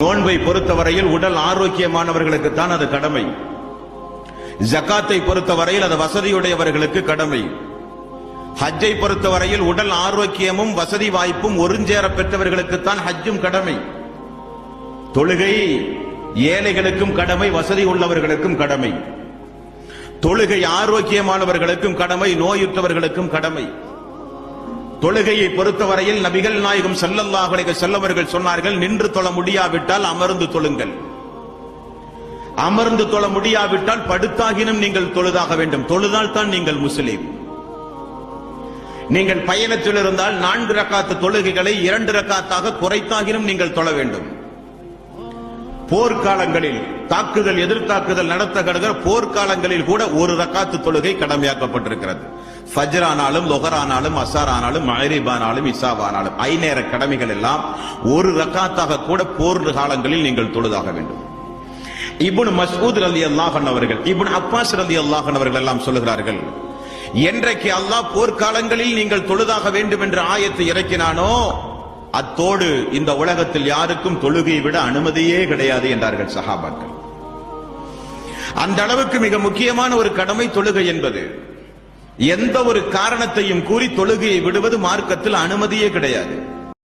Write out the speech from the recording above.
நோன்பை பொறுத்தவரையில் உடல் ஆரோக்கியமானவர்களுக்கு தான் அது கடமை. ஜகாத்தை பொறுத்தவரையில் அது வசதியுடையவர்களுக்கு கடமை. ஹஜ்ஜை பொறுத்தவரையில் உடல் ஆரோக்கியமும் வசதி வாய்ப்பும் ஒருஞ்சேர பெற்றவர்களுக்குத்தான் ஹஜ்ஜும் கடமை. தொழுகை ஏழைகளுக்கும் கடமை, வசதி உள்ளவர்களுக்கும் கடமை. தொழுகை ஆரோக்கியமானவர்களுக்கும் கடமை, நோயுற்றவர்களுக்கும் கடமை. தொழுகையை பொறுத்தவரையில் நபிகள் நாயகம் ஸல்லல்லாஹு அலைஹி வஸல்லம் அவர்கள் சொன்னார்கள், நின்று தொழ முடியாவிட்டால் அமர்ந்து தொழுங்கள், அமர்ந்து தொழ முடியாவிட்டால் படுத்தாகினும் நீங்கள் தொழுதாக வேண்டும், தொழுதால் தான் நீங்கள் முஸ்லிம். நீங்கள் பயணத்தில் இருந்தால் 4 ரக்காத்து தொழுகைகளை 2 ரக்காத்தாக குறைத்தாகினும் நீங்கள் தொழ வேண்டும். போர்க்காலங்களில் தாக்குதல் எதிர்த்தாக்குதல் நடத்தப்படுகிற போர்க்காலங்களில் கூட 1 ரக்காத்து தொழுகை கடமையாக்கப்பட்டிருக்கிறது. ஃபஜ்ர் ஆனாலும், லொஹர் ஆனாலும், அஸர் ஆனாலும், மக்ரிப் ஆனாலும், இஷா ஆனாலும் 5 நேர கடமைகள் எல்லாம் 1 ரக்காத்தாக கூட போர் காலங்களில் நீங்கள் தொழுதாக வேண்டும். இப்னு மஸ்ஊத் ரலியல்லாஹு அன்ஹு அவர்கள், இப்னு அப்பாஸ் ரலியல்லாஹு அன்ஹு அவர்கள் எல்லாம் சொல்லுகிறார்கள், என்றைக்கு அல்லாஹ் போர்க்காலங்களில் நீங்கள் தொழுதாக வேண்டும் என்ற ஆயத்தை இறக்கினானோ அத்தோடு இந்த உலகத்தில் யாருக்கும் தொழுகையை விட அனுமதியே கிடையாது என்றார்கள் சஹாபாக்கள். அந்த அளவுக்கு மிக முக்கியமான ஒரு கடமை தொழுகை என்பது. எந்த ஒரு காரணத்தையும் கூறி தொழுகையை விடுவது மார்க்கத்தில் அனுமதியே கிடையாது.